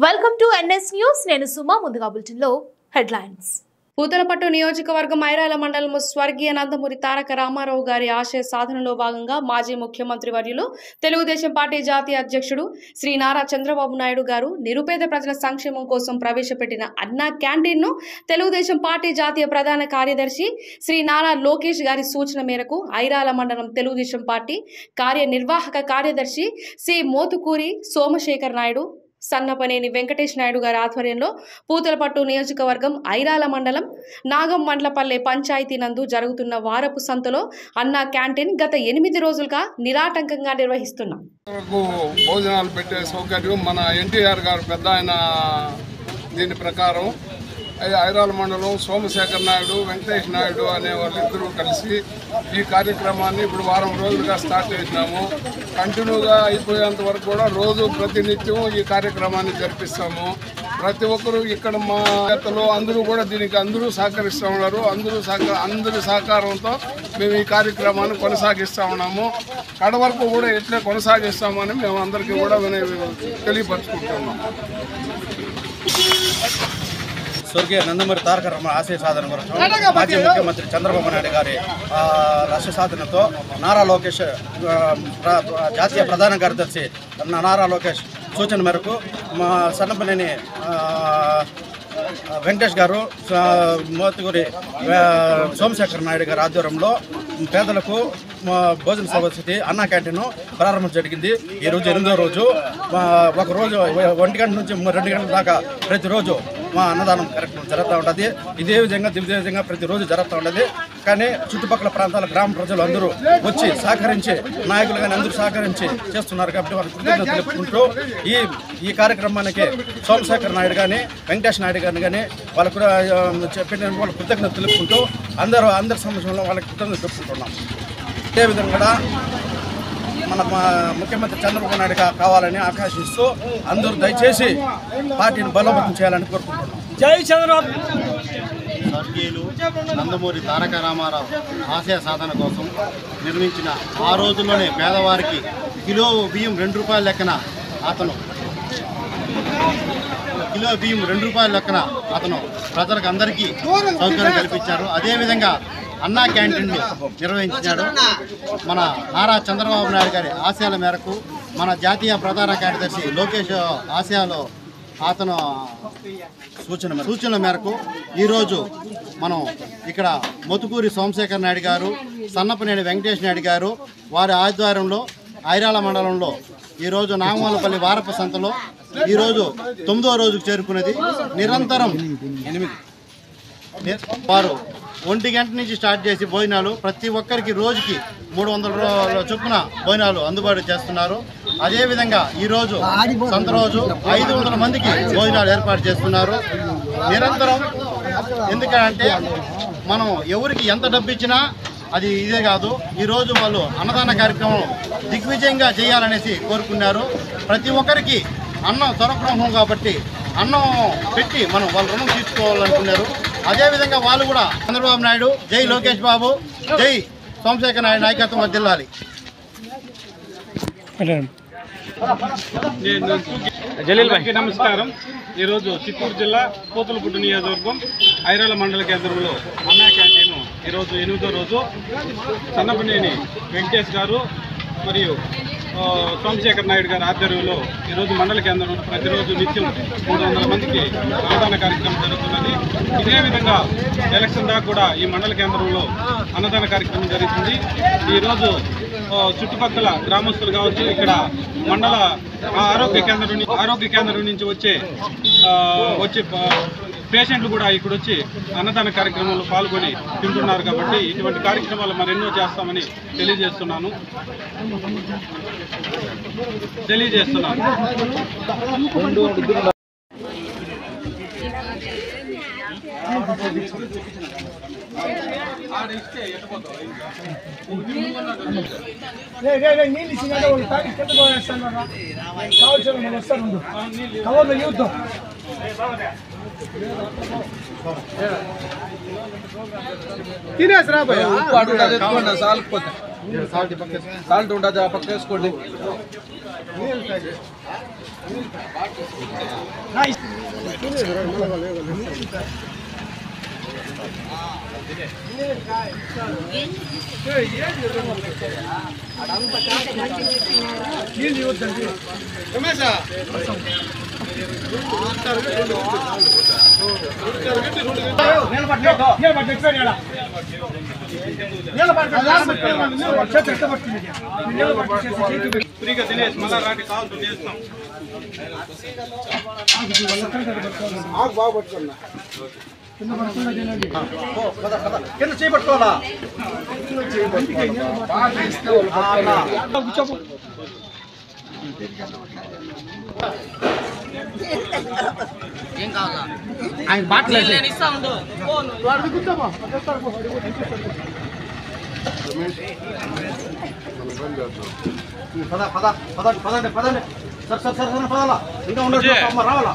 Welcome to NS news. నేను సుమా. ముందుగా బులెటిన్లో హెడ్లైన్స్. పూతలపట్టు నియోజకవర్గం ఐరాల మండలం స్వర్గీయ నందమూరి తారక రామారావు గారి ఆశయ సాధనలో భాగంగా మాజీ ముఖ్యమంత్రి వర్యులు తెలుగుదేశం పార్టీ జాతీయ అధ్యక్షుడు శ్రీ నారా చంద్రబాబు నాయుడు గారు నిరుపేద ప్రజల సంక్షేమం కోసం ప్రవేశపెట్టిన అన్నా క్యాంటీన్ ను తెలుగుదేశం పార్టీ జాతీయ ప్రధాన కార్యదర్శి శ్రీ నారా లోకేష్ గారి సూచన మేరకు ఐరాల మండలం తెలుగుదేశం పార్టీ కార్యనిర్వాహక కార్యదర్శి శ్రీ మోతుకూరి సోమశేఖర్ నాయుడు, సన్నపనేని వెంకటేష్ నాయుడు గారి ఆధ్వర్యంలో పూతలపట్టు నియోజకవర్గం ఐరాల మండలం నాగంమండ్లపల్లె పంచాయతీ నందు జరుగుతున్న వారపు సంతలో అన్నా క్యాంటీన్ గత 8 రోజులుగా నిరాటంకంగా నిర్వహిస్తున్నాం. భోజనాలు పెట్టే సౌకర్యం మన ఎన్టీఆర్ గారు పెద్ద ఆయన దీని ప్రకారం ఐరాల మండలం సోమశేఖర్ నాయుడు, వెంకటేష్ నాయుడు అనే వాళ్ళిద్దరూ కలిసి ఈ కార్యక్రమాన్ని ఇప్పుడు వారం రోజులుగా స్టార్ట్ చేసినాము. కంటిన్యూగా అయిపోయేంత వరకు కూడా రోజు ప్రతినిత్యం ఈ కార్యక్రమాన్ని జరిపిస్తాము. ప్రతి ఒక్కరూ ఇక్కడ మా నేతలు అందరూ కూడా దీనికి అందరూ సహకరిస్తూ ఉన్నారు. అందరి సహకారంతో మేము ఈ కార్యక్రమాన్ని కొనసాగిస్తూ ఉన్నాము. కడ వరకు కూడా ఇట్లే కొనసాగిస్తామని మేము అందరికీ కూడా తెలియపరుచుకుంటున్నాము. స్వర్గీయ నందమూరి తారక రామారావు ఆశయ సాధన కొరకు మాజీ ముఖ్యమంత్రి చంద్రబాబు నాయుడు గారి ఆశయ సాధనతో నారా లోకేష్ జాతీయ ప్రధాన కార్యదర్శి నారా లోకేష్ సూచన మేరకు మా సన్నపనేని వెంకటేష్ గారు, మోతుకూరి సోమశేఖర్ నాయుడు గారి ఆధ్వర్యంలో పేదలకు భోజన సవసతి అన్నా క్యాంటీన్ ప్రారంభం జరిగింది. ఈరోజు 8వ రోజు. ఒకరోజు 1 గంట నుంచి 2 గంటల దాకా ప్రతిరోజు మా అన్నదానం కార్యక్రమం జరుగుతూ ఉంటుంది. ఇదే విధంగా ప్రతిరోజు జరుగుతూ ఉంటుంది. కానీ చుట్టుపక్కల ప్రాంతాల గ్రామ ప్రజలు అందరూ వచ్చి సహకరించి, నాయకులు కానీ అందరూ సహకరించి చేస్తున్నారు కాబట్టి వారికి కృతజ్ఞతలు తెలుపుకుంటూ ఈ కార్యక్రమానికి సోమశేఖర్ నాయుడు కానీ వెంకటేష్ నాయుడు గారిని కానీ వాళ్ళకు కూడా చెప్పిన వాళ్ళ కృతజ్ఞతలు తెలుపుకుంటూ అందరి సమక్షంలో వాళ్ళకి కృతజ్ఞతలు తెలుపుకుంటున్నాం. అదేవిధంగా కూడా మన ముఖ్యమంత్రి చంద్రబాబు నాయుడు కావాలని ఆకాంక్షిస్తూ అందరూ దయచేసి పార్టీని బలోపేతం చేయాలని కోరుకుంటున్నాం. జై చంద్రబాబు. స్వర్గీయులు నందమూరి తారక రామారావు ఆశయ సాధన కోసం నిర్మించిన ఆ రోజుల్లోనే పేదవారికి కిలో బియ్యం 2 రూపాయల లెక్కన అతను ప్రజలకు అందరికీ సౌకర్యం కల్పించారు. అదేవిధంగా అన్నా క్యాంటీన్లు నిర్వహించాడు. మన నారా చంద్రబాబు నాయుడు గారి ఆశయాల మేరకు మన జాతీయ ప్రధాన కార్యదర్శి లోకేష్ ఆశయాలు అతను సూచనల మేరకు ఈరోజు మనం ఇక్కడ మోతుకూరి సోమశేఖర్ నాయుడు గారు, సన్నపనేని వెంకటేష్ నాయుడు గారు వారి ఆధ్వర్యంలో ఐరాల మండలంలో ఈరోజు నాగమల్లపల్లి వారపు సంతలో ఈరోజు 9వ రోజుకు చేరుకున్నది. నిరంతరం 8 వారు 1 గంట నుంచి స్టార్ట్ చేసి భోజనాలు ప్రతి ఒక్కరికి రోజుకి 300 చొప్పున భోజనాలు అందుబాటు చేస్తున్నారు. అదేవిధంగా ఈరోజు సంత రోజు 500 మందికి భోజనాలు ఏర్పాటు చేస్తున్నారు నిరంతరం. ఎందుకంటే మనం ఎవరికి ఎంత డబ్బు ఇచ్చినా అది ఇదే కాదు. ఈరోజు వాళ్ళు అన్నదాన కార్యక్రమం దిగ్విజయంగా చేయాలనేసి కోరుకున్నారు. ప్రతి ఒక్కరికి అన్నం దొరకడం కాబట్టి అన్నం పెట్టి మనం వాళ్ళ రుణం తీర్చుకోవాలనుకున్నారు. అదేవిధంగా వాళ్ళు కూడా చంద్రబాబు నాయుడు, జై లోకేష్ బాబు, జై సోమశేఖర్ నాయుడు నాయకత్వం వర్ధిల్లాలి. నమస్కారం. ఈరోజు చిత్తూరు జిల్లా పూతలపట్టు నియోజకవర్గం ఐరాల మండల కేంద్రంలో అన్నా క్యాంటీన్ ఈరోజు 8వ రోజు. సన్నపనేని వెంకటేష్ గారు మరియు సోమశేఖర్ నాయుడు గారి ఆధ్వర్యంలో ఈరోజు మండల కేంద్రంలో ప్రతిరోజు నిత్యం 300 మందికి అన్నదాన కార్యక్రమం జరుగుతున్నది. ఇదే విధంగా ఎలక్షన్ దాకా కూడా ఈ మండల కేంద్రంలో అన్నదాన కార్యక్రమం జరుగుతుంది. ఈరోజు చుట్టుపక్కల గ్రామస్తులు కావచ్చు, ఇక్కడ మండల ఆరోగ్య కేంద్రం నుంచి వచ్చే పేషెంట్లు కూడా ఇక్కడ వచ్చి అన్నదాన కార్యక్రమంలో పాల్గొని తింటున్నారు. కాబట్టి ఇటువంటి కార్యక్రమాలు మరెన్నో చేస్తామని తెలియజేస్తున్నాను. తినేసి రాబోయే సాల్పోతే సాల్ట్ ఉంటుంది ఆ పక్క వేసుకోండి. ఫ్రీగా తినేసి మళ్ళా రాటి కావాల్సి చేస్తాం. కింద చేపట్టుకోవాలా ఆయన బాటలు పదండి సార్ పదాలా ఇంకా ఉండదు రావాలా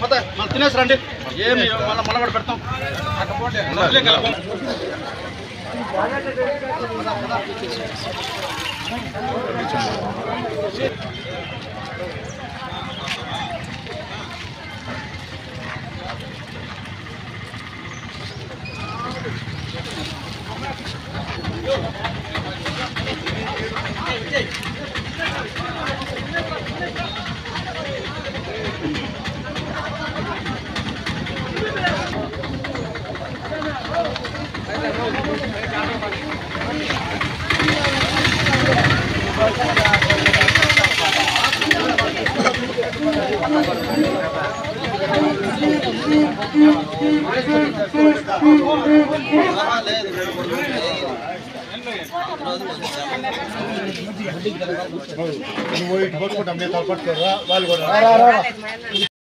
పద మనం తినేసి రండి. ఏమి మళ్ళీ కూడా పెడతాం. వాళ్ళు కూడా